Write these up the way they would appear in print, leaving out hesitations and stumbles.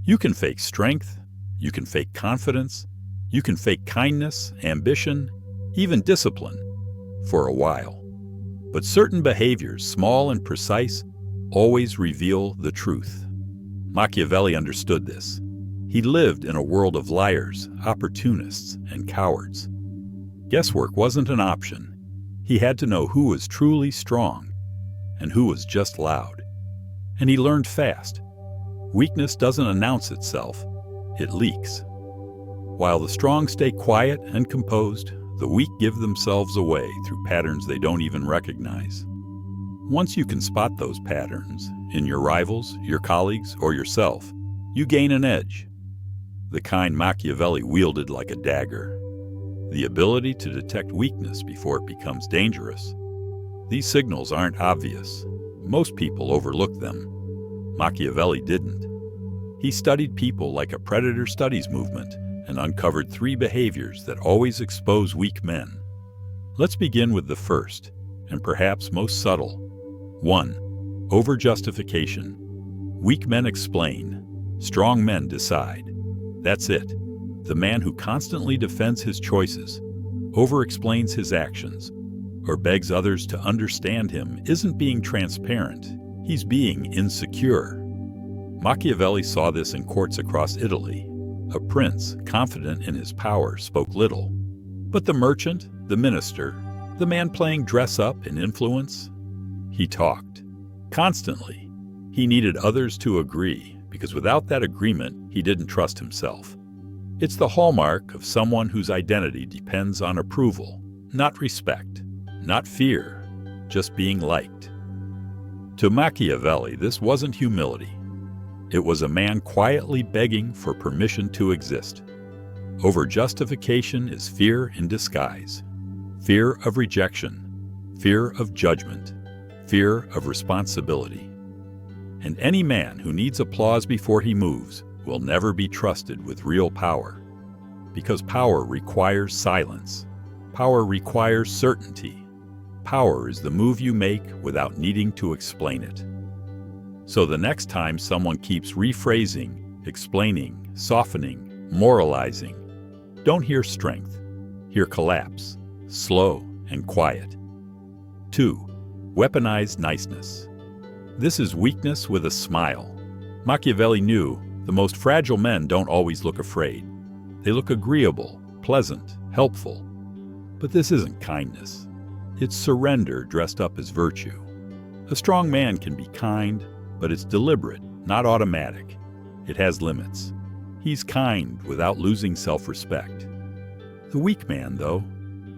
You can fake strength, you can fake confidence, you can fake kindness, ambition, even discipline, for a while. But certain behaviors, small and precise, always reveal the truth. Machiavelli understood this. He lived in a world of liars, opportunists, and cowards. Guesswork wasn't an option. He had to know who was truly strong and who was just loud. And he learned fast. Weakness doesn't announce itself, it leaks. While the strong stay quiet and composed, the weak give themselves away through patterns they don't even recognize. Once you can spot those patterns, in your rivals, your colleagues, or yourself, you gain an edge. The kind Machiavelli wielded like a dagger. The ability to detect weakness before it becomes dangerous. These signals aren't obvious. Most people overlook them. Machiavelli didn't. He studied people like a predator studies movement and uncovered 3 behaviors that always expose weak men. Let's begin with the first, and perhaps most subtle. 1. Over-justification. Weak men explain. Strong men decide. That's it. The man who constantly defends his choices, over-explains his actions, or begs others to understand him isn't being transparent. He's being insecure. Machiavelli saw this in courts across Italy. A prince, confident in his power, spoke little. But the merchant, the minister, the man playing dress-up and influence, he talked. Constantly. He needed others to agree, because without that agreement, he didn't trust himself. It's the hallmark of someone whose identity depends on approval, not respect, not fear, just being liked. To Machiavelli, this wasn't humility. It was a man quietly begging for permission to exist. Over-justification is fear in disguise. Fear of rejection, fear of judgment, fear of responsibility. And any man who needs applause before he moves will never be trusted with real power. Because power requires silence. Power requires certainty. Power is the move you make without needing to explain it. So the next time someone keeps rephrasing, explaining, softening, moralizing, don't hear strength, hear collapse, slow and quiet. 2. Weaponized niceness. This is weakness with a smile. Machiavelli knew the most fragile men don't always look afraid. They look agreeable, pleasant, helpful. But this isn't kindness. It's surrender dressed up as virtue. A strong man can be kind, but it's deliberate, not automatic. It has limits. He's kind without losing self-respect. The weak man, though,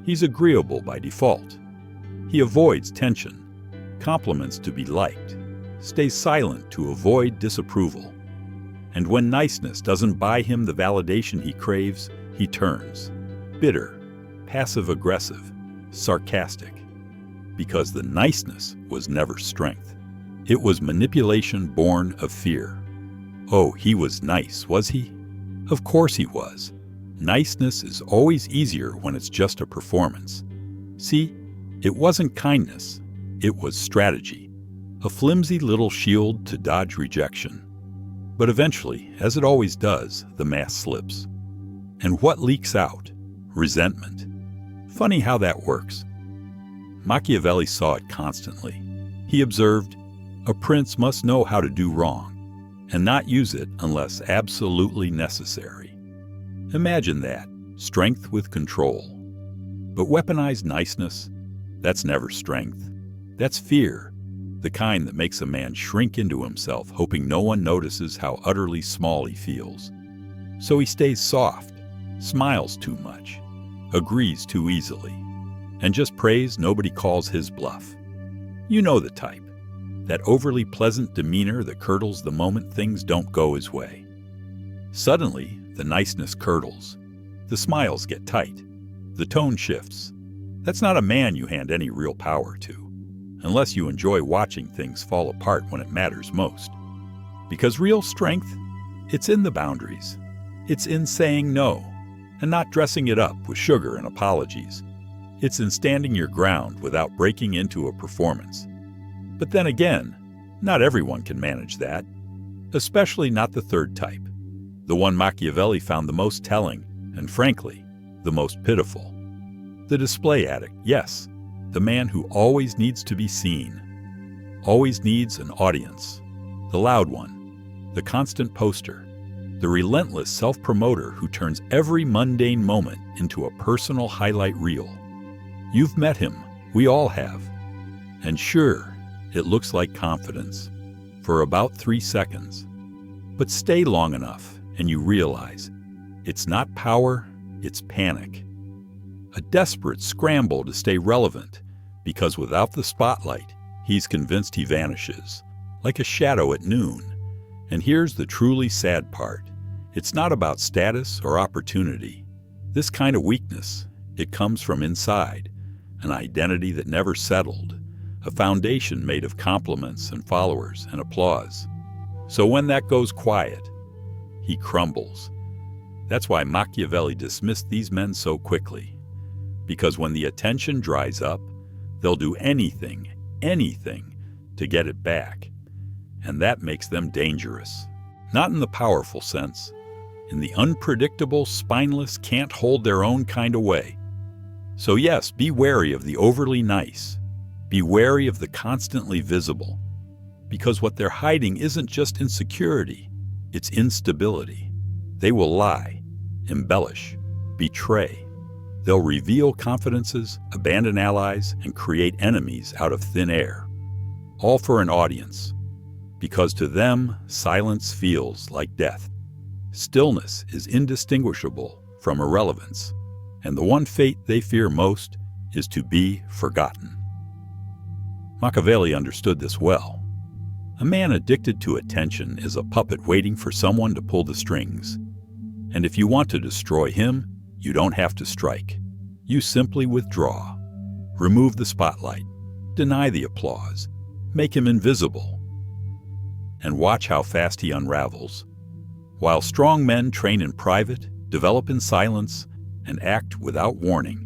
he's agreeable by default. He avoids tension, compliments to be liked, stays silent to avoid disapproval. And when niceness doesn't buy him the validation he craves, he turns. Bitter, passive-aggressive, sarcastic. Because the niceness was never strength. It was manipulation born of fear. Oh, he was nice, was he? Of course he was. Niceness is always easier when it's just a performance. See, it wasn't kindness, it was strategy. A flimsy little shield to dodge rejection. But eventually, as it always does, the mask slips. And what leaks out? Resentment. Funny how that works. Machiavelli saw it constantly. He observed, a prince must know how to do wrong, and not use it unless absolutely necessary. Imagine that, strength with control. But weaponized niceness, that's never strength. That's fear, the kind that makes a man shrink into himself, hoping no one notices how utterly small he feels. So he stays soft, smiles too much, agrees too easily, and just prays nobody calls his bluff. You know the type. That overly pleasant demeanor that curdles the moment things don't go his way. Suddenly, the niceness curdles. The smiles get tight. The tone shifts. That's not a man you hand any real power to, unless you enjoy watching things fall apart when it matters most. Because real strength, it's in the boundaries. It's in saying no, and not dressing it up with sugar and apologies. It's in standing your ground without breaking into a performance. But then again, not everyone can manage that, especially not the third type, the one Machiavelli found the most telling and, frankly, the most pitiful. The display addict, yes, the man who always needs to be seen, always needs an audience, the loud one, the constant poster, the relentless self-promoter who turns every mundane moment into a personal highlight reel. You've met him, we all have. And sure, it looks like confidence, for about 3 seconds. But stay long enough and you realize it's not power, it's panic. A desperate scramble to stay relevant, because without the spotlight, he's convinced he vanishes, like a shadow at noon. And here's the truly sad part. It's not about status or opportunity. This kind of weakness, it comes from inside, an identity that never settled, a foundation made of compliments and followers and applause. So when that goes quiet, he crumbles. That's why Machiavelli dismissed these men so quickly. Because when the attention dries up, they'll do anything to get it back. And that makes them dangerous. Not in the powerful sense, in the unpredictable, spineless, can't hold their own kind of way. So yes, be wary of the overly nice. Be wary of the constantly visible. Because what they're hiding isn't just insecurity, it's instability. They will lie, embellish, betray. They'll reveal confidences, abandon allies, and create enemies out of thin air. All for an audience. Because to them, silence feels like death. Stillness is indistinguishable from irrelevance, and the one fate they fear most is to be forgotten. Machiavelli understood this well. A man addicted to attention is a puppet waiting for someone to pull the strings. And if you want to destroy him, you don't have to strike. You simply withdraw. Remove the spotlight. Deny the applause. Make him invisible. And watch how fast he unravels. While strong men train in private, develop in silence, and act without warning,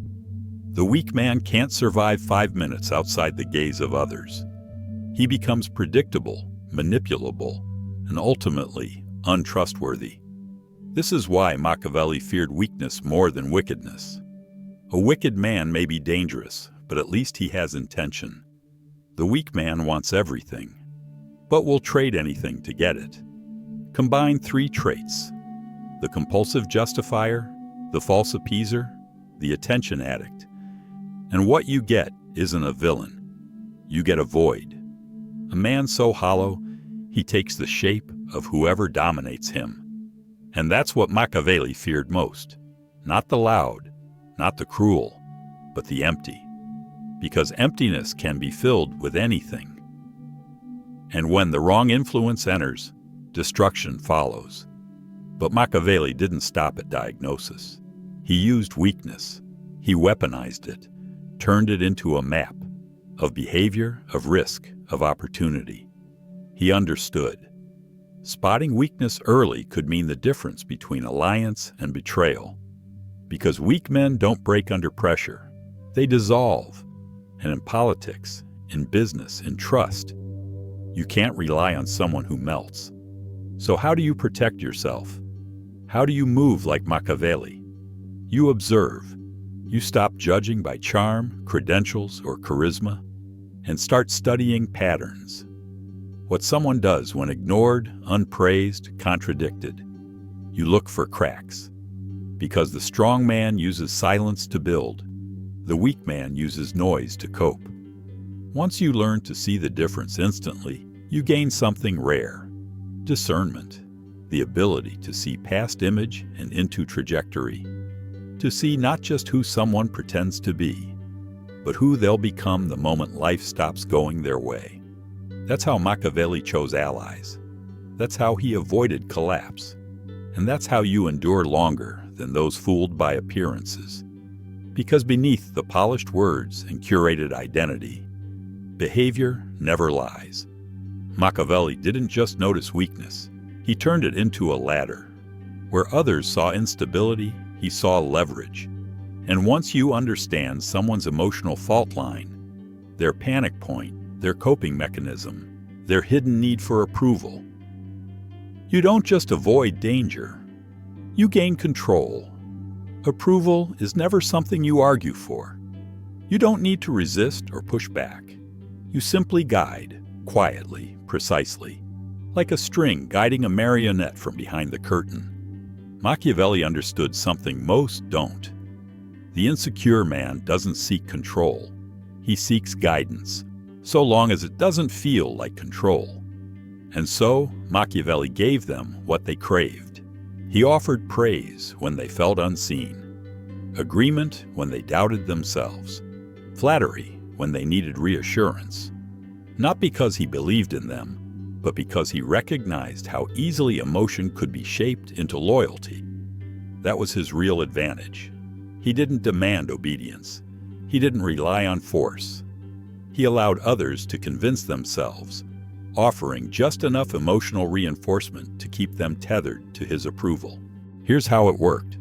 the weak man can't survive 5 minutes outside the gaze of others. He becomes predictable, manipulable, and ultimately untrustworthy. This is why Machiavelli feared weakness more than wickedness. A wicked man may be dangerous, but at least he has intention. The weak man wants everything, but will trade anything to get it. Combine 3 traits: the compulsive justifier, the false appeaser, the attention addict. And what you get isn't a villain. You get a void. A man so hollow, he takes the shape of whoever dominates him. And that's what Machiavelli feared most. Not the loud, not the cruel, but the empty. Because emptiness can be filled with anything. And when the wrong influence enters, destruction follows. But Machiavelli didn't stop at diagnosis. He used weakness. He weaponized it, turned it into a map of behavior, of risk, of opportunity. He understood. Spotting weakness early could mean the difference between alliance and betrayal. Because weak men don't break under pressure. They dissolve. And in politics, in business, in trust, you can't rely on someone who melts. So how do you protect yourself? How do you move like Machiavelli? You observe. You stop judging by charm, credentials, or charisma, and start studying patterns. What someone does when ignored, unpraised, contradicted. You look for cracks. Because the strong man uses silence to build. The weak man uses noise to cope. Once you learn to see the difference instantly, you gain something rare. Discernment. The ability to see past image and into trajectory. To see not just who someone pretends to be, but who they'll become the moment life stops going their way. That's how Machiavelli chose allies. That's how he avoided collapse. And that's how you endure longer than those fooled by appearances. Because beneath the polished words and curated identity, behavior never lies. Machiavelli didn't just notice weakness. He turned it into a ladder. Where others saw instability, he saw leverage. And once you understand someone's emotional fault line, their panic point, their coping mechanism, their hidden need for approval, you don't just avoid danger, You gain control. Approval is never something you argue for. You don't need to resist or push back. You simply guide, quietly, precisely, like a string guiding a marionette from behind the curtain. Machiavelli understood something most don't. The insecure man doesn't seek control. He seeks guidance, so long as it doesn't feel like control. And so, Machiavelli gave them what they craved. He offered praise when they felt unseen, agreement when they doubted themselves, flattery when they needed reassurance. Not because he believed in them, but because he recognized how easily emotion could be shaped into loyalty. That was his real advantage. He didn't demand obedience. He didn't rely on force. He allowed others to convince themselves, offering just enough emotional reinforcement to keep them tethered to his approval. Here's how it worked.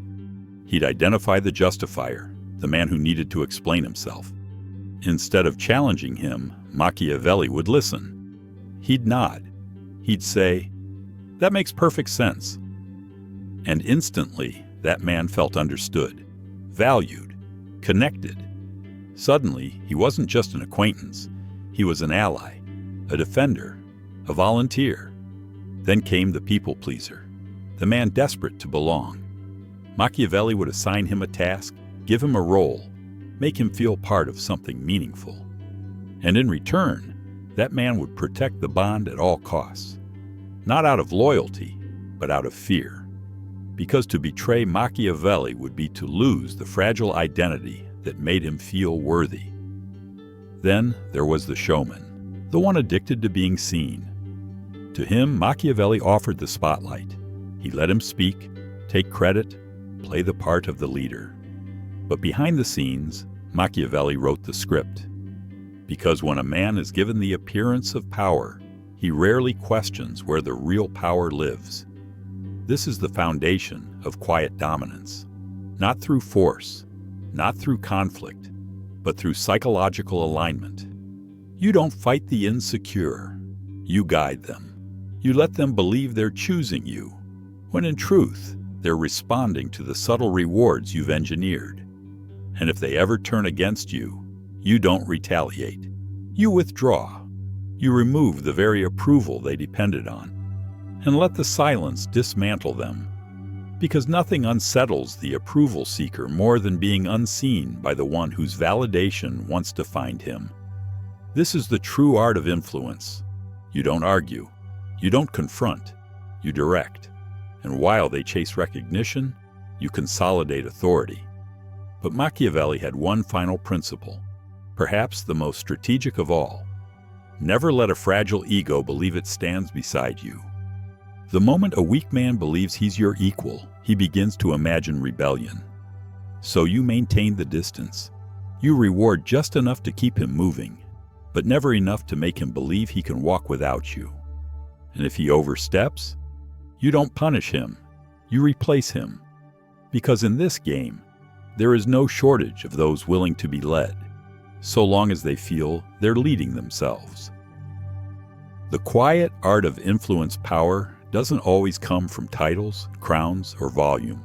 He'd identify the justifier, the man who needed to explain himself. Instead of challenging him, Machiavelli would listen. He'd nod. He'd say, "That makes perfect sense." And instantly, that man felt understood, valued, connected. Suddenly, he wasn't just an acquaintance. He was an ally, a defender, a volunteer. Then came the people pleaser, the man desperate to belong. Machiavelli would assign him a task, give him a role, make him feel part of something meaningful. And in return, that man would protect the bond at all costs. Not out of loyalty, but out of fear. Because to betray Machiavelli would be to lose the fragile identity that made him feel worthy. Then there was the showman, the one addicted to being seen. To him, Machiavelli offered the spotlight. He let him speak, take credit, play the part of the leader. But behind the scenes, Machiavelli wrote the script. Because when a man is given the appearance of power, he rarely questions where the real power lives. This is the foundation of quiet dominance. Not through force, not through conflict, but through psychological alignment. You don't fight the insecure. You guide them. You let them believe they're choosing you, when in truth, they're responding to the subtle rewards you've engineered. And if they ever turn against you, you don't retaliate. You withdraw. You remove the very approval they depended on, and let the silence dismantle them. Because nothing unsettles the approval seeker more than being unseen by the one whose validation wants to find him. This is the true art of influence. You don't argue. You don't confront. You direct. And while they chase recognition, you consolidate authority. But Machiavelli had one final principle, perhaps the most strategic of all. Never let a fragile ego believe it stands beside you. The moment a weak man believes he's your equal, he begins to imagine rebellion. So you maintain the distance. You reward just enough to keep him moving, but never enough to make him believe he can walk without you. And if he oversteps, you don't punish him, you replace him. Because in this game, there is no shortage of those willing to be led, so long as they feel they're leading themselves. The quiet art of influence power doesn't always come from titles, crowns, or volume.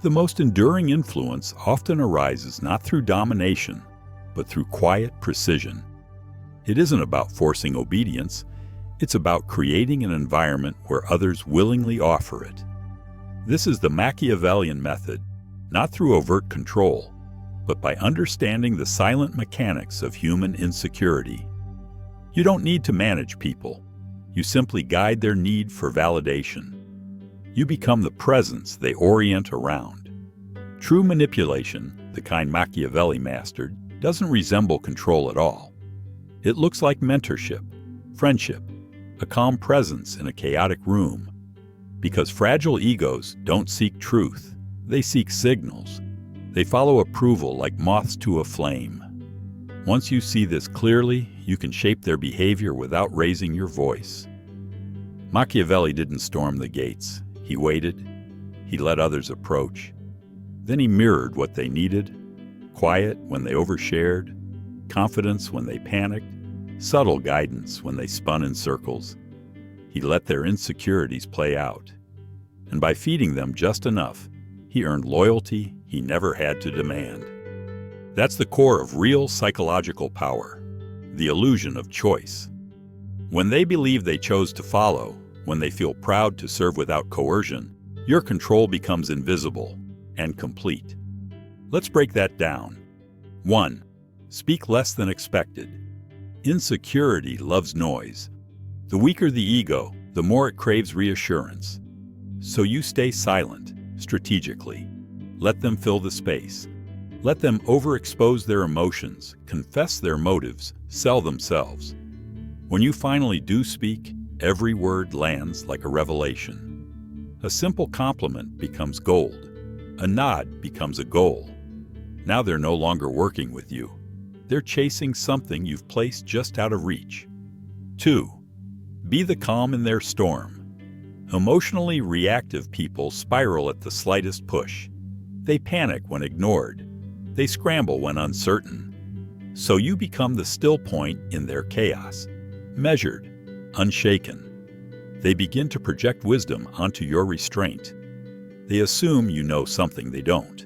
The most enduring influence often arises not through domination, but through quiet precision. It isn't about forcing obedience, it's about creating an environment where others willingly offer it. This is the Machiavellian method, not through overt control, but by understanding the silent mechanics of human insecurity. You don't need to manage people. You simply guide their need for validation. You become the presence they orient around. True manipulation, the kind Machiavelli mastered, doesn't resemble control at all. It looks like mentorship, friendship, a calm presence in a chaotic room. Because fragile egos don't seek truth, they seek signals. They follow approval like moths to a flame. Once you see this clearly, you can shape their behavior without raising your voice. Machiavelli didn't storm the gates. He waited. He let others approach. Then he mirrored what they needed: quiet when they overshared, confidence when they panicked, subtle guidance when they spun in circles. He let their insecurities play out. and by feeding them just enough, he earned loyalty he never had to demand. That's the core of real psychological power, the illusion of choice. When they believe they chose to follow, when they feel proud to serve without coercion, your control becomes invisible and complete. Let's break that down. 1. Speak less than expected. Insecurity loves noise. The weaker the ego, the more it craves reassurance. So you stay silent, strategically. Let them fill the space. Let them overexpose their emotions, confess their motives, sell themselves. When you finally do speak, every word lands like a revelation. A simple compliment becomes gold. A nod becomes a goal. Now they're no longer working with you. They're chasing something you've placed just out of reach. 2. Be the calm in their storm. Emotionally reactive people spiral at the slightest push. They panic when ignored. They scramble when uncertain. So you become the still point in their chaos, measured, unshaken. They begin to project wisdom onto your restraint. They assume you know something they don't.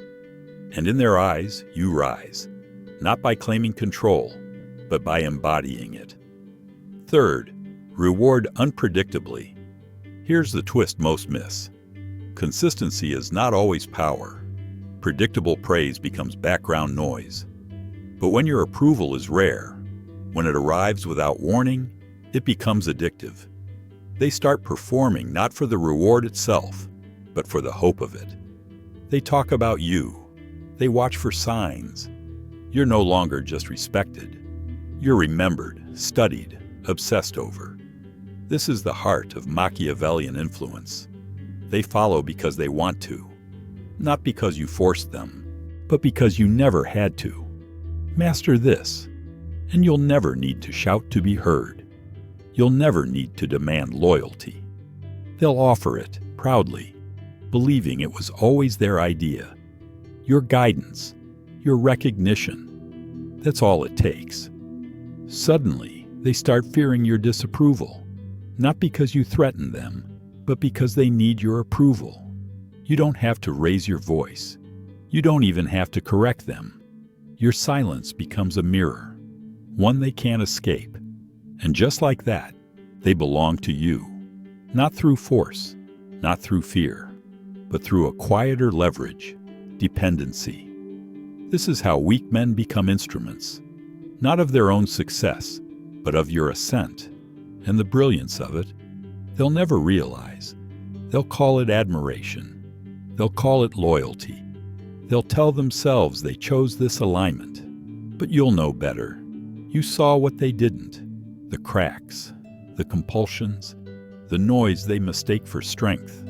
And in their eyes, you rise, not by claiming control, but by embodying it. 3. Reward unpredictably. Here's the twist most miss. Consistency is not always power. Predictable praise becomes background noise. But when your approval is rare, when it arrives without warning, it becomes addictive. They start performing not for the reward itself, but for the hope of it. They talk about you. They watch for signs. You're no longer just respected. You're remembered, studied, obsessed over. This is the heart of Machiavellian influence. They follow because they want to, not because you forced them, but because you never had to. Master this, and you'll never need to shout to be heard. You'll never need to demand loyalty. They'll offer it proudly, believing it was always their idea. Your guidance, your recognition, that's all it takes. Suddenly, they start fearing your disapproval, not because you threaten them, but because they need your approval. You don't have to raise your voice. You don't even have to correct them. Your silence becomes a mirror, one they can't escape. And just like that, they belong to you, not through force, not through fear, but through a quieter leverage, dependency. This is how weak men become instruments, not of their own success, but of your ascent. And the brilliance of it, they'll never realize. They'll call it admiration. They'll call it loyalty. They'll tell themselves they chose this alignment. But you'll know better. You saw what they didn't. The cracks, the compulsions, the noise they mistake for strength.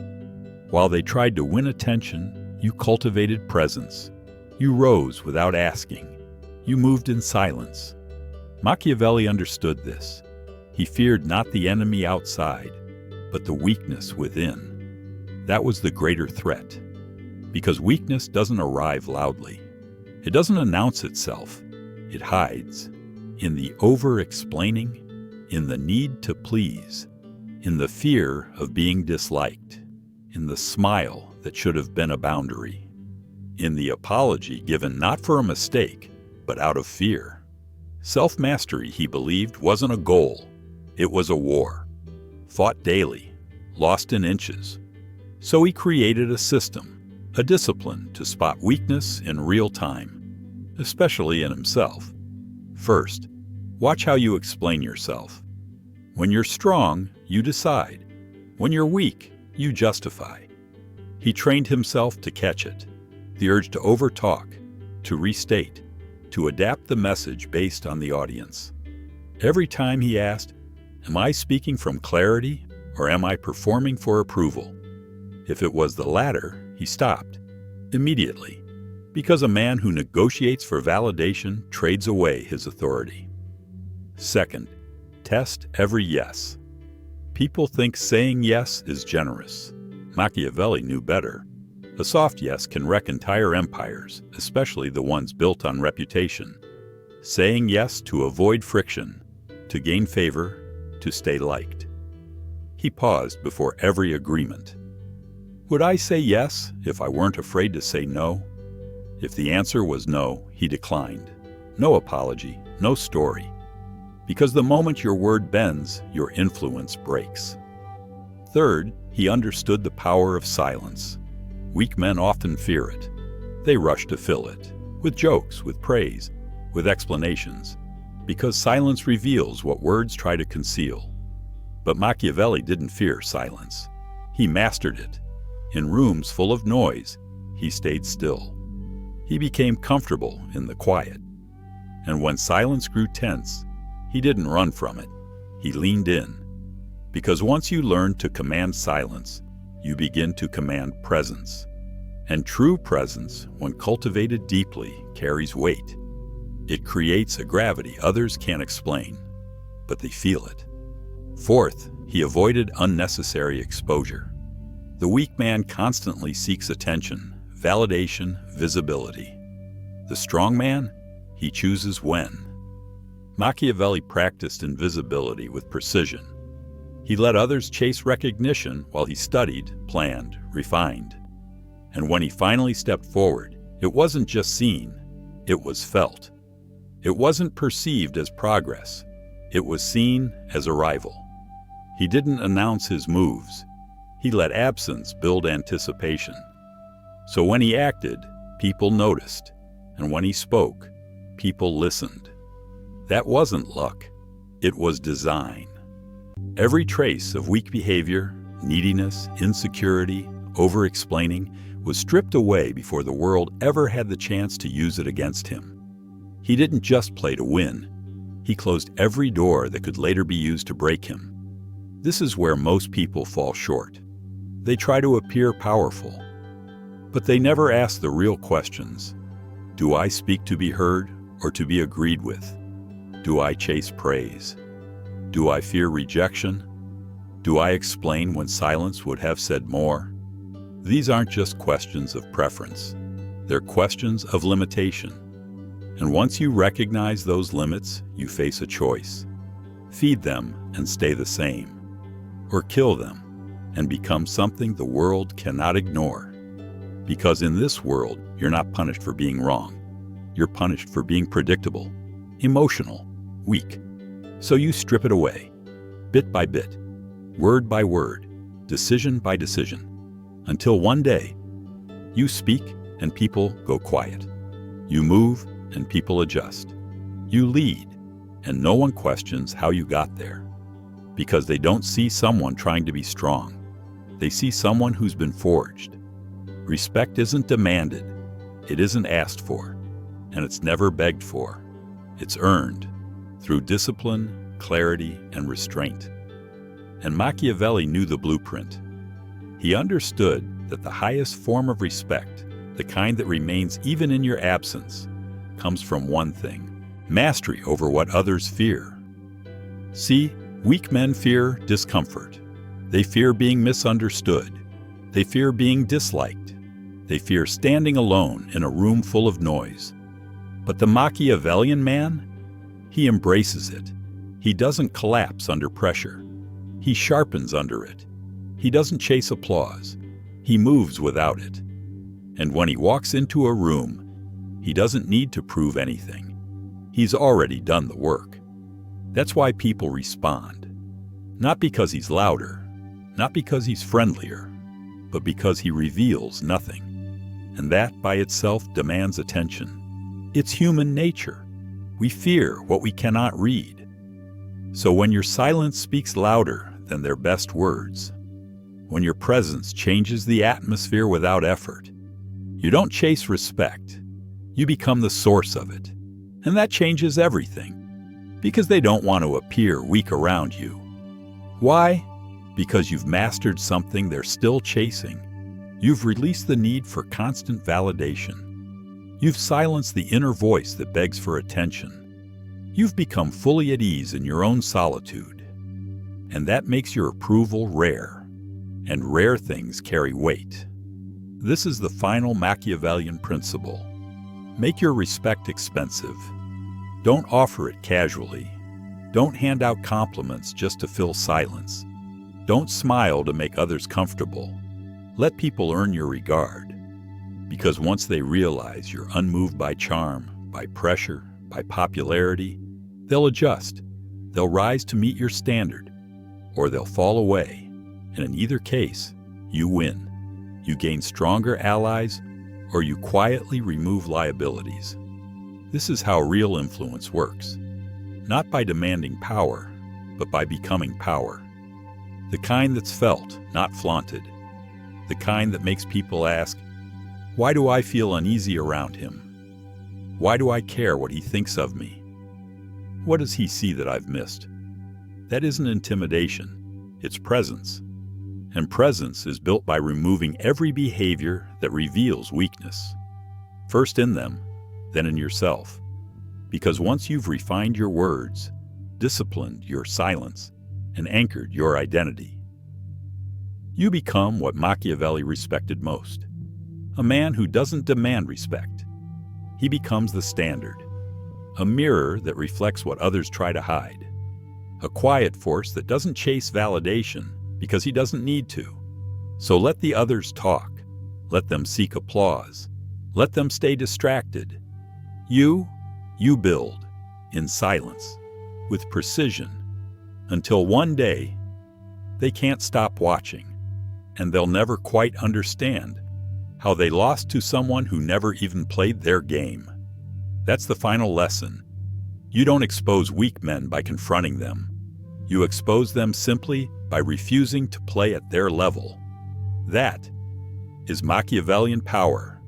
While they tried to win attention, you cultivated presence. You rose without asking. You moved in silence. Machiavelli understood this. He feared not the enemy outside, but the weakness within. That was the greater threat. Because weakness doesn't arrive loudly. It doesn't announce itself. It hides. In the over-explaining, in the need to please, in the fear of being disliked, in the smile that should have been a boundary, in the apology given not for a mistake, but out of fear. Self-mastery, he believed, wasn't a goal. It was a war, fought daily, lost in inches. So he created a system, a discipline to spot weakness in real time, especially in himself. First, watch how you explain yourself. When you're strong, you decide. When you're weak, you justify. He trained himself to catch it, the urge to overtalk, to restate, to adapt the message based on the audience. Every time he asked, "Am I speaking from clarity or am I performing for approval?" If it was the latter, he stopped immediately, because a man who negotiates for validation trades away his authority. Second, test every yes. People think saying yes is generous. Machiavelli knew better. A soft yes can wreck entire empires, especially the ones built on reputation. Saying yes to avoid friction, to gain favor, to stay liked. He paused before every agreement. Would I say yes if I weren't afraid to say no? If the answer was no, he declined. No apology, no story. Because the moment your word bends, your influence breaks. Third, he understood the power of silence. Weak men often fear it. They rush to fill it, with jokes, with praise, with explanations, because silence reveals what words try to conceal. But Machiavelli didn't fear silence. He mastered it. In rooms full of noise, he stayed still. He became comfortable in the quiet. And when silence grew tense, he didn't run from it. He leaned in. Because once you learn to command silence, you begin to command presence. And true presence, when cultivated deeply, carries weight. It creates a gravity others can't explain, but they feel it. Fourth, he avoided unnecessary exposure. The weak man constantly seeks attention, validation, visibility. The strong man, he chooses when. Machiavelli practiced invisibility with precision. He let others chase recognition while he studied, planned, refined. And when he finally stepped forward, it wasn't just seen, it was felt. It wasn't perceived as progress, it was seen as arrival. He didn't announce his moves. He let absence build anticipation. So when he acted, people noticed, and when he spoke, people listened. That wasn't luck, it was design. Every trace of weak behavior, neediness, insecurity, over-explaining was stripped away before the world ever had the chance to use it against him. He didn't just play to win. He closed every door that could later be used to break him. This is where most people fall short. They try to appear powerful, but they never ask the real questions. Do I speak to be heard or to be agreed with? Do I chase praise? Do I fear rejection? Do I explain when silence would have said more? These aren't just questions of preference. They're questions of limitation. And once you recognize those limits, you face a choice. Feed them and stay the same. Or kill them and become something the world cannot ignore. Because in this world, you're not punished for being wrong. You're punished for being predictable, emotional, weak. So you strip it away, bit by bit, word by word, decision by decision, until one day, you speak and people go quiet. You move and people adjust. You lead and no one questions how you got there. Because they don't see someone trying to be strong. They see someone who's been forged. Respect isn't demanded, it isn't asked for, and it's never begged for. It's earned through discipline, clarity, and restraint. And Machiavelli knew the blueprint. He understood that the highest form of respect, the kind that remains even in your absence, comes from one thing: mastery over what others fear. See, weak men fear discomfort. They fear being misunderstood. They fear being disliked. They fear standing alone in a room full of noise. But the Machiavellian man? He embraces it. He doesn't collapse under pressure. He sharpens under it. He doesn't chase applause. He moves without it. And when he walks into a room, he doesn't need to prove anything. He's already done the work. That's why people respond. Not because he's louder, not because he's friendlier, but because he reveals nothing. And that by itself demands attention. It's human nature. We fear what we cannot read. So when your silence speaks louder than their best words, when your presence changes the atmosphere without effort, you don't chase respect. You become the source of it. And that changes everything. Because they don't want to appear weak around you. Why? Because you've mastered something they're still chasing. You've released the need for constant validation. You've silenced the inner voice that begs for attention. You've become fully at ease in your own solitude. And that makes your approval rare. And rare things carry weight. This is the final Machiavellian principle. Make your respect expensive. Don't offer it casually. Don't hand out compliments just to fill silence. Don't smile to make others comfortable. Let people earn your regard, because once they realize you're unmoved by charm, by pressure, by popularity, they'll adjust. They'll rise to meet your standard, or they'll fall away. And in either case, you win. You gain stronger allies, or you quietly remove liabilities. This is how real influence works. Not by demanding power, but by becoming power. The kind that's felt, not flaunted. The kind that makes people ask, why do I feel uneasy around him? Why do I care what he thinks of me? What does he see that I've missed? That isn't intimidation, it's presence. And presence is built by removing every behavior that reveals weakness. First in them, then in yourself. Because once you've refined your words, disciplined your silence, and anchored your identity, you become what Machiavelli respected most. A man who doesn't demand respect. He becomes the standard. A mirror that reflects what others try to hide. A quiet force that doesn't chase validation because he doesn't need to. So let the others talk. Let them seek applause. Let them stay distracted. You build, in silence, with precision, until one day they can't stop watching, and they'll never quite understand how they lost to someone who never even played their game. That's the final lesson. You don't expose weak men by confronting them. You expose them simply by refusing to play at their level. That is Machiavellian power.